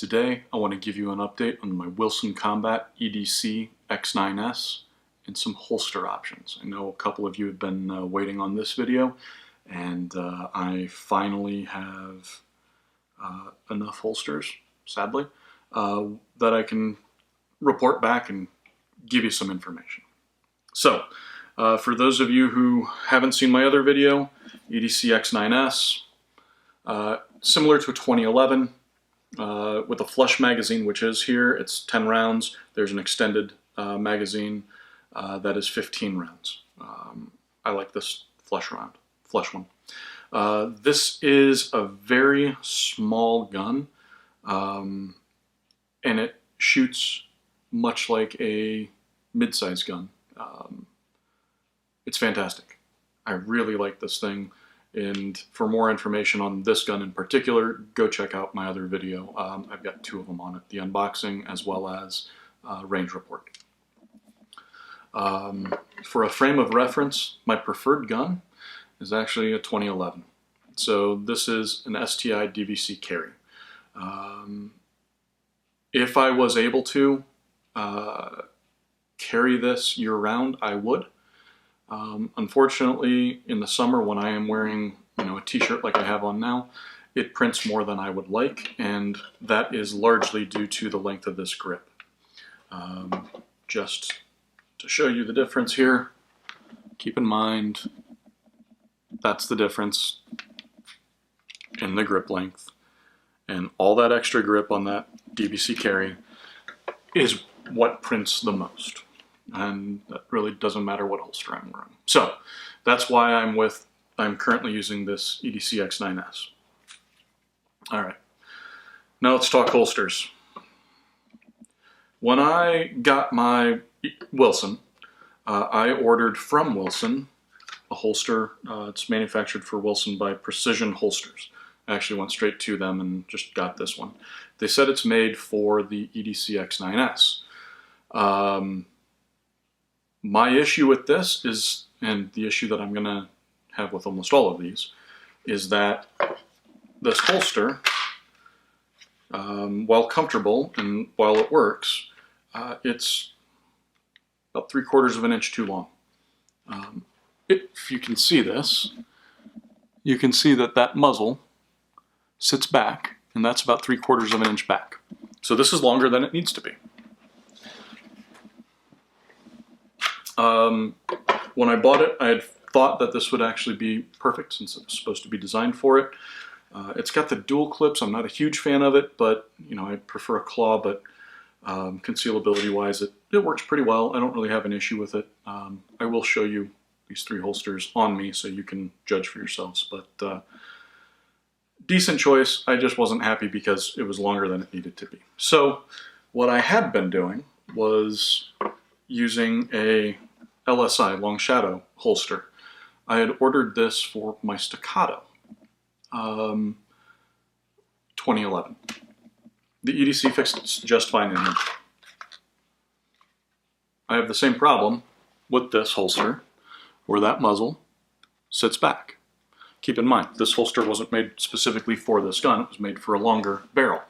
Today I want to give you an update on my Wilson Combat EDC X9S and some holster options. I know a couple of you have been waiting on this video, and I finally have enough holsters, sadly, that I can report back and give you some information. So, for those of you who haven't seen my other video, EDC X9S, similar to a 2011, with a flush magazine, which is here. It's 10 rounds. There's an extended magazine that is 15 rounds. I like this flush one. This is a very small gun, and it shoots much like a mid-size gun. It's fantastic. I really like this thing. And for more information on this gun in particular, go check out my other video. I've got two of them on it, the unboxing as well as range report. For a frame of reference, my preferred gun is actually a 2011. So this is an STI DVC Carry. If I was able to carry this year-round, I would. Unfortunately, in the summer when I am wearing, a t-shirt like I have on now, it prints more than I would like, and that is largely due to the length of this grip. Just to show you the difference here, keep in mind that's the difference in the grip length, and all that extra grip on that DVC Carry is what prints the most. And that really doesn't matter what holster I'm wearing. So that's why I'm currently using this EDC X9S. All right, now let's talk holsters. When I got my Wilson, I ordered from Wilson a holster. It's manufactured for Wilson by Precision Holsters. I actually went straight to them and just got this one. They said it's made for the EDC X9S. My issue with this is, and the issue that I'm going to have with almost all of these, is that this holster, while comfortable and while it works, it's about 3/4 of an inch too long. If you can see this, you can see that that muzzle sits back, and that's about 3/4 of an inch back. So this is longer than it needs to be. When I bought it, I had thought that this would actually be perfect since it was supposed to be designed for it. It's got the dual clips. I'm not a huge fan of it, but I prefer a claw, but concealability wise it works pretty well. I don't really have an issue with it. I will show you these three holsters on me so you can judge for yourselves, but decent choice. I just wasn't happy because it was longer than it needed to be. So what I had been doing was using a LSI, Long Shadow holster. I had ordered this for my Staccato, 2011. The EDC fits just fine in here. I have the same problem with this holster, where that muzzle sits back. Keep in mind, this holster wasn't made specifically for this gun, it was made for a longer barrel.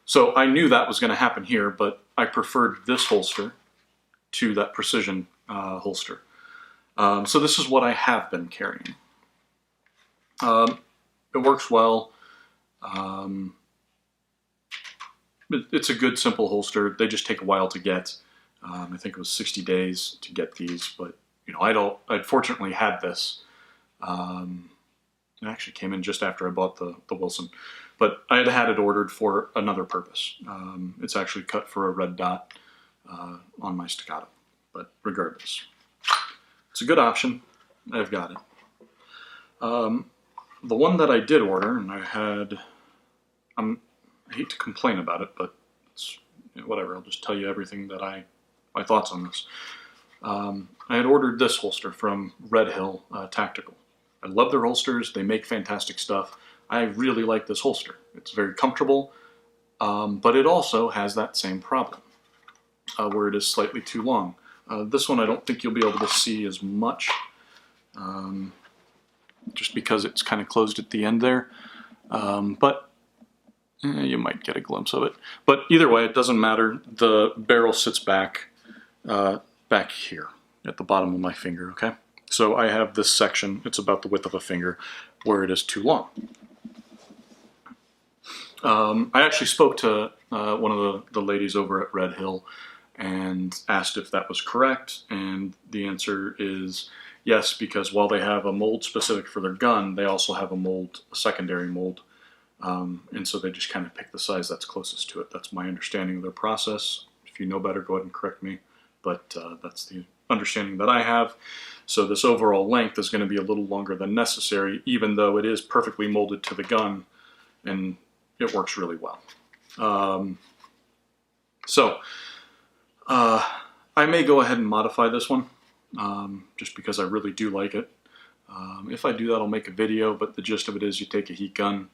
So I knew that was going to happen here, but I preferred this holster to that Precision holster. So this is what I have been carrying. It works well. It's a good, simple holster. They just take a while to get. I think it was 60 days to get these, but I'd fortunately had this. It actually came in just after I bought the Wilson, but I had had it ordered for another purpose. It's actually cut for a red dot on my Staccato, but regardless, it's a good option. I've got it. The one that I did order, and I hate to complain about it, but it's whatever. I'll just tell you everything that my thoughts on this. I had ordered this holster from Red Hill Tactical. I love their holsters. They make fantastic stuff. I really like this holster. It's very comfortable, but it also has that same problem. Where it is slightly too long. This one I don't think you'll be able to see as much, just because it's kind of closed at the end there. But You might get a glimpse of it. But either way, it doesn't matter. The barrel sits back here at the bottom of my finger, okay? So I have this section, it's about the width of a finger, where it is too long. I actually spoke to one of the ladies over at Red Hill and asked if that was correct, and the answer is yes, because while they have a mold specific for their gun, they also have a secondary mold, and so they just kind of pick the size that's closest to it. That's my understanding of their process. If you know better, go ahead and correct me, but that's the understanding that I have. So this overall length is going to be a little longer than necessary, even though it is perfectly molded to the gun, and it works really well. I may go ahead and modify this one, just because I really do like it. If I do that, I'll make a video, but the gist of it is you take a heat gun,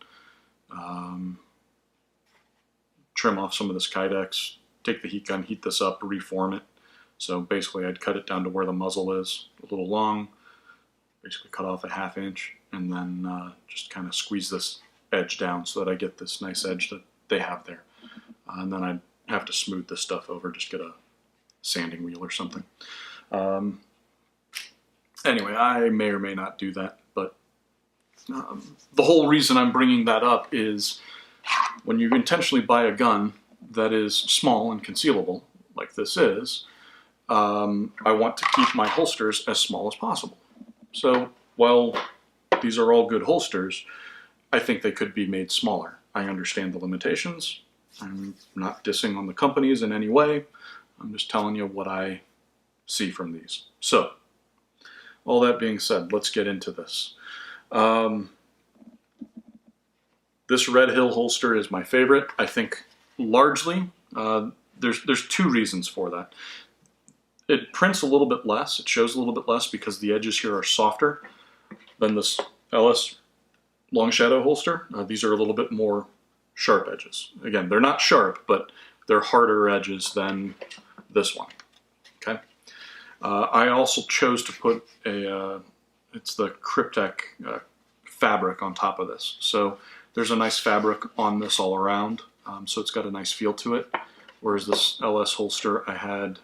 trim off some of this kydex, take the heat gun, heat this up, reform it. So basically I'd cut it down to where the muzzle is, a little long, basically cut off a 1/2 inch, and then just kind of squeeze this edge down so that I get this nice edge that they have there. And then I'd have to smooth this stuff over, just get a sanding wheel or something. Anyway, I may or may not do that, but the whole reason I'm bringing that up is when you intentionally buy a gun that is small and concealable, like this is, I want to keep my holsters as small as possible. So while these are all good holsters, I think they could be made smaller. I understand the limitations. I'm not dissing on the companies in any way. I'm just telling you what I see from these. So, all that being said, let's get into this. This Red Hill holster is my favorite. I think largely, there's two reasons for that. It prints a little bit less, it shows a little bit less because the edges here are softer than this LS Long Shadow holster. These are a little bit more sharp edges. Again, they're not sharp, but they're harder edges than this one. Okay. I also chose to put it's the Cryptek fabric on top of this. So there's a nice fabric on this all around, so it's got a nice feel to it. Whereas this LS holster, I had,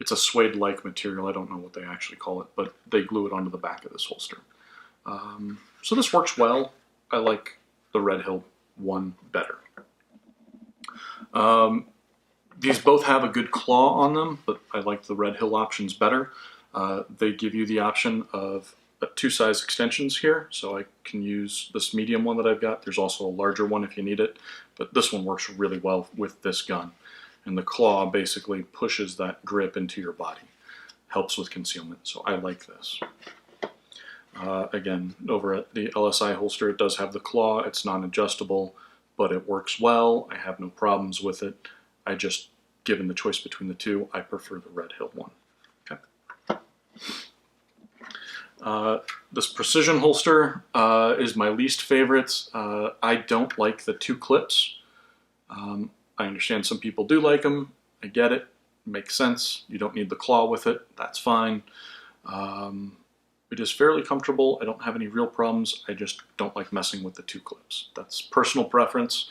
it's a suede-like material. I don't know what they actually call it, but they glue it onto the back of this holster. So this works well. I like the Red Hill one better. These both have a good claw on them, but I like the Red Hill options better. They give you the option of 2 size extensions here, so I can use this medium one that I've got. There's also a larger one if you need it, but this one works really well with this gun. And the claw basically pushes that grip into your body. Helps with concealment, so I like this. Again, over at the LSI holster, it does have the claw. It's non-adjustable, but it works well. I have no problems with it. I just, given the choice between the two, I prefer the Red Hill one. Okay. This Precision holster is my least favorite. I don't like the 2 clips. I understand some people do like them. I get it. Makes sense. You don't need the claw with it. That's fine. It is fairly comfortable. I don't have any real problems. I just don't like messing with the 2 clips. That's personal preference.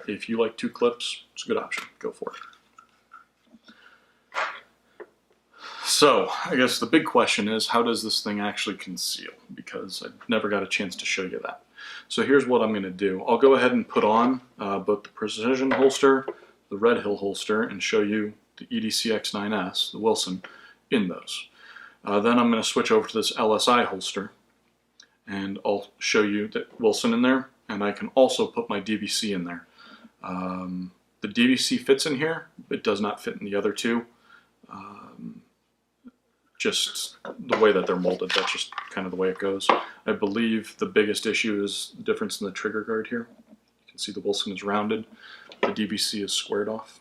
If you like 2 clips, it's a good option. Go for it. So, I guess the big question is, how does this thing actually conceal? Because I never got a chance to show you that. So here's what I'm going to do. I'll go ahead and put on both the Precision holster, the Red Hill holster, and show you the EDC X9S, the Wilson, in those. Then I'm going to switch over to this LSI holster, and I'll show you the Wilson in there, and I can also put my DVC in there. The DVC fits in here. It does not fit in the other 2. Just the way that they're molded, that's just kind of the way it goes. I believe the biggest issue is the difference in the trigger guard here. You can see the Wilson is rounded, the DVC is squared off.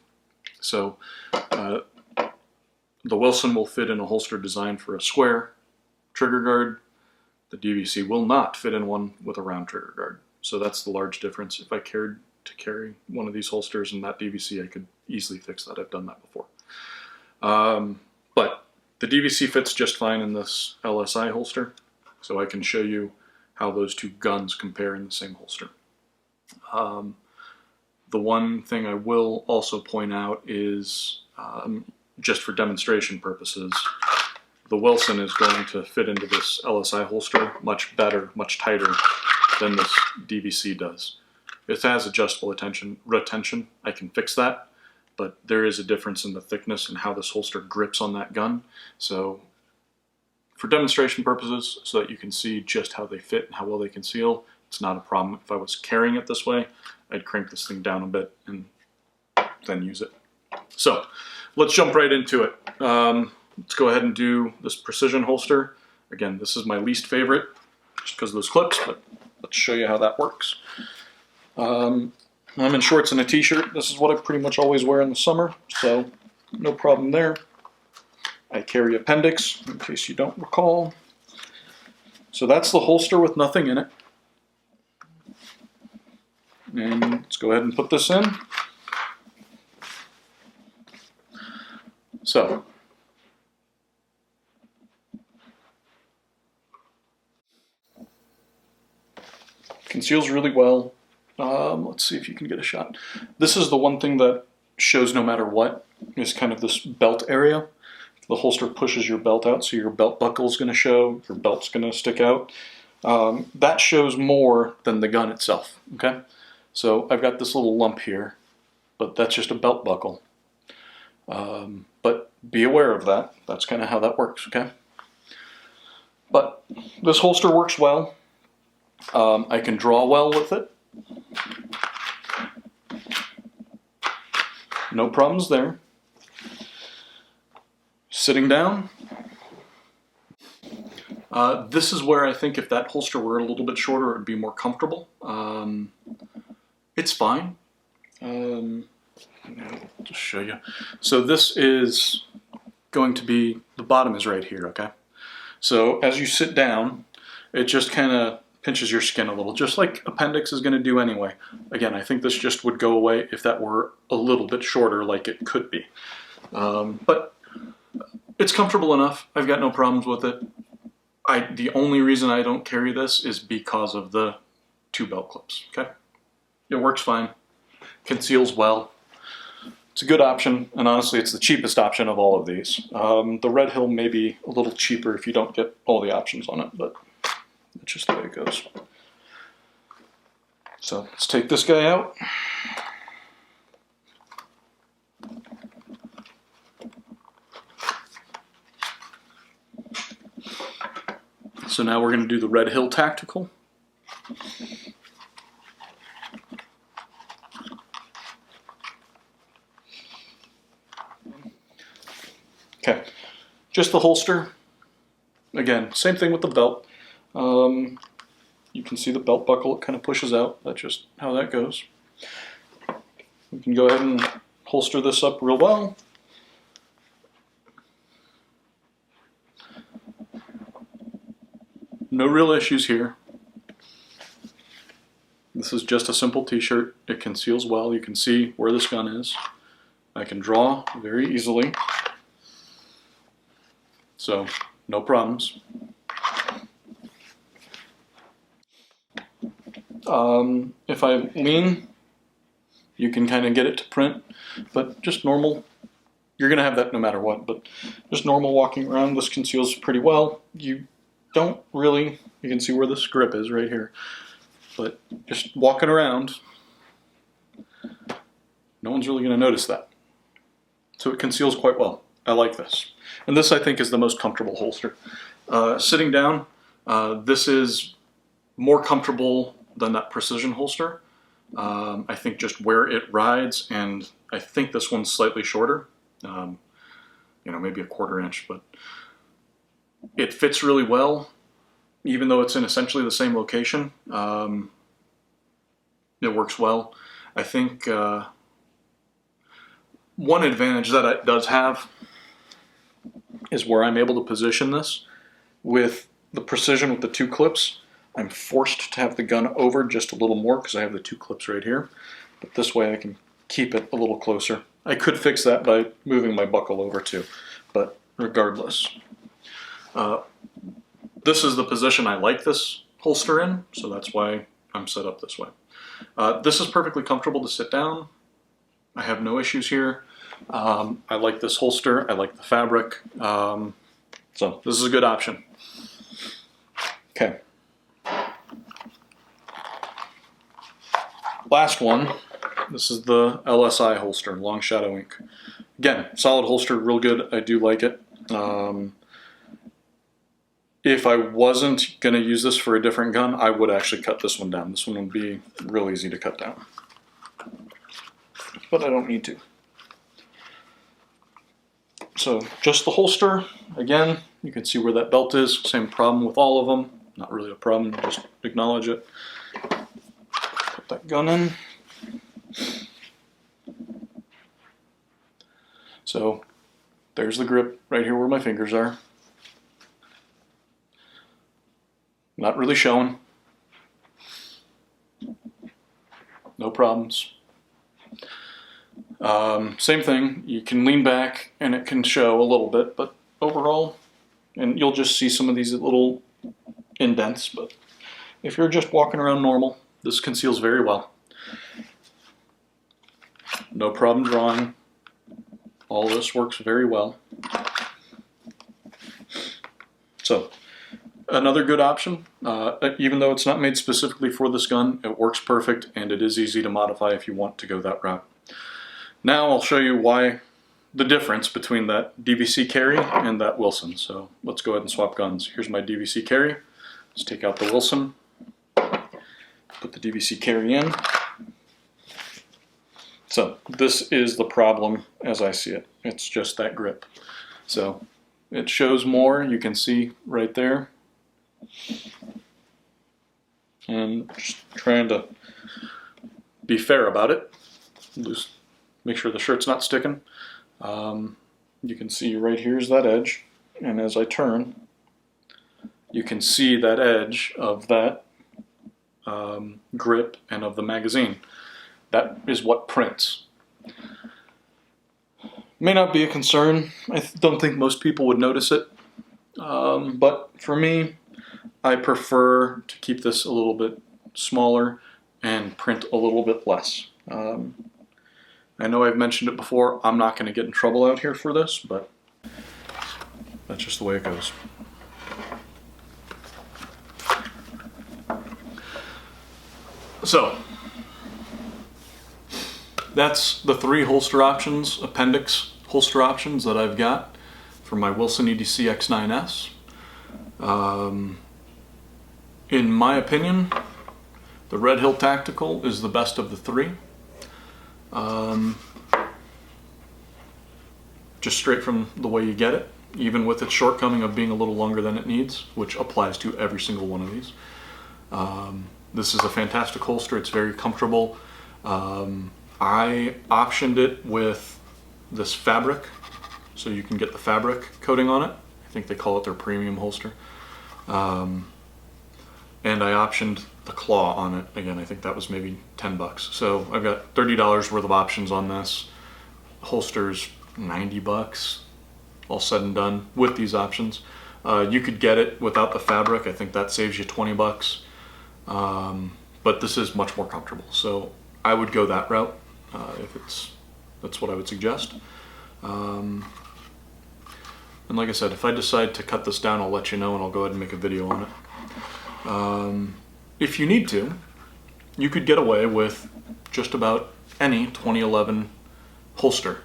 So the Wilson will fit in a holster designed for a square trigger guard. The DVC will not fit in one with a round trigger guard. So that's the large difference. If I cared to carry one of these holsters and that DVC, I could easily fix that. I've done that before. But the DVC fits just fine in this LSI holster, so I can show you how those 2 guns compare in the same holster. The one thing I will also point out is, just for demonstration purposes, the Wilson is going to fit into this LSI holster much better, much tighter than this DVC does. It has adjustable retention. I can fix that, but there is a difference in the thickness and how this holster grips on that gun. So for demonstration purposes, so that you can see just how they fit and how well they conceal, it's not a problem. If I was carrying it this way, I'd crank this thing down a bit and then use it. So let's jump right into it. Let's go ahead and do this precision holster. Again, this is my least favorite just because of those clips, but let's show you how that works. I'm in shorts and a t-shirt. This is what I pretty much always wear in the summer, so no problem there. I carry appendix, in case you don't recall. So that's the holster with nothing in it. And let's go ahead and put this in. So, conceals really well. Let's see if you can get a shot. This is the one thing that shows no matter what, is kind of this belt area. The holster pushes your belt out, so your belt buckle is going to show, your belt's going to stick out. That shows more than the gun itself, okay? So I've got this little lump here, but that's just a belt buckle. But be aware of that. That's kind of how that works, okay? But this holster works well. I can draw well with it. No problems there. Sitting down. This is where I think if that holster were a little bit shorter, it would be more comfortable. It's fine. I'll just show you. So this is going to be, the bottom is right here, okay? So as you sit down, it just kind of pinches your skin a little, just like appendix is going to do anyway. Again, I think this just would go away if that were a little bit shorter like it could be. But it's comfortable enough. I've got no problems with it. The only reason I don't carry this is because of the two belt clips, okay? It works fine, conceals well. It's a good option, and honestly it's the cheapest option of all of these. The Red Hill may be a little cheaper if you don't get all the options on it, but that's just the way it goes. So let's take this guy out. So now we're going to do the Red Hill Tactical. Okay, just the holster. Again, same thing with the belt. You can see the belt buckle, it kind of pushes out. That's just how that goes. We can go ahead and holster this up real well. No real issues here. This is just a simple t-shirt. It conceals well. You can see where this gun is. I can draw very easily. So, no problems. If I lean, you can kind of get it to print, but just normal. You're going to have that no matter what, but just normal walking around, this conceals pretty well. You don't really, you can see where this grip is right here, but just walking around, no one's really going to notice that. So it conceals quite well. I like this. And this, I think, is the most comfortable holster. Sitting down, this is more comfortable than that precision holster. I think just where it rides, and I think this one's slightly shorter, you know, maybe a 1/4 inch, but it fits really well, even though it's in essentially the same location. It works well. I think one advantage that it does have is where I'm able to position this. With the precision with the two clips, I'm forced to have the gun over just a little more because I have the two clips right here. But this way I can keep it a little closer. I could fix that by moving my buckle over too, but regardless. This is the position I like this holster in, so that's why I'm set up this way. This is perfectly comfortable to sit down. I have no issues here. I like this holster. I like the fabric. So this is a good option. Okay. Last one. This is the LSI holster, Long Shadow Ink. Again, solid holster, real good. I do like it. If I wasn't going to use this for a different gun, I would actually cut this one down. This one would be real easy to cut down. But I don't need to. So just the holster. Again, you can see where that belt is. Same problem with all of them. Not really a problem, just acknowledge it. Put that gun in. So there's the grip right here where my fingers are. Not really showing. No problems. Same thing, you can lean back and it can show a little bit, but overall, and you'll just see some of these little indents, but if you're just walking around normal, this conceals very well. No problem drawing. All this works very well. So, another good option, even though it's not made specifically for this gun, it works perfect and it is easy to modify if you want to go that route. Now I'll show you why the difference between that DVC Carry and that Wilson. So let's go ahead and swap guns. Here's my DVC Carry. Let's take out the Wilson. Put the DVC Carry in. So this is the problem as I see it. It's just that grip. So it shows more, you can see right there. And just trying to be fair about it. Just make sure the shirt's not sticking. You can see right here's that edge, and as I turn, you can see that edge of that grip and of the magazine. That is what prints. May not be a concern. I don't think most people would notice it, but for me, I prefer to keep this a little bit smaller and print a little bit less. I know I've mentioned it before, I'm not going to get in trouble out here for this, but that's just the way it goes. So, that's the 3 holster options, appendix holster options that I've got for my Wilson EDC X9S. In my opinion, the Red Hill Tactical is the best of the 3. Just straight from the way you get it, even with its shortcoming of being a little longer than it needs, which applies to every single one of these. This is a fantastic holster. It's very comfortable. I optioned it with this fabric, so you can get the fabric coating on it. I think they call it their premium holster. And I optioned the claw on it. Again, I think that was maybe 10 bucks. So I've got $30 worth of options on this. Holster's 90 bucks, all said and done with these options. You could get it without the fabric. I think that saves you 20 bucks. But this is much more comfortable. So I would go that route that's what I would suggest. And like I said, if I decide to cut this down, I'll let you know and I'll go ahead and make a video on it. If you need to, you could get away with just about any 2011 holster.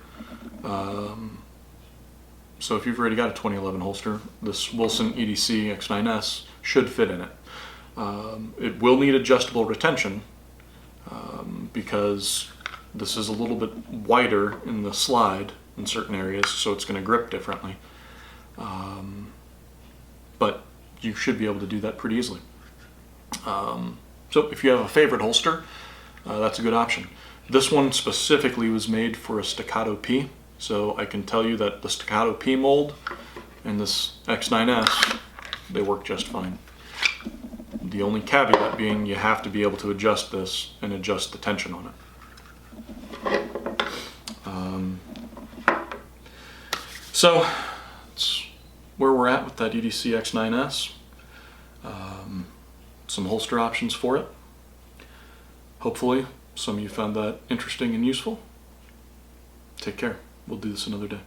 So if you've already got a 2011 holster, this Wilson EDC X9S should fit in it. It will need adjustable retention because this is a little bit wider in the slide in certain areas, so it's going to grip differently. But you should be able to do that pretty easily. So if you have a favorite holster, that's a good option. This one specifically was made for a Staccato P, so I can tell you that the Staccato P mold and this X9S, they work just fine. The only caveat being you have to be able to adjust this and adjust the tension on it. So that's where we're at with that EDC X9S. Some holster options for it. Hopefully some of you found that interesting and useful. Take care. We'll do this another day.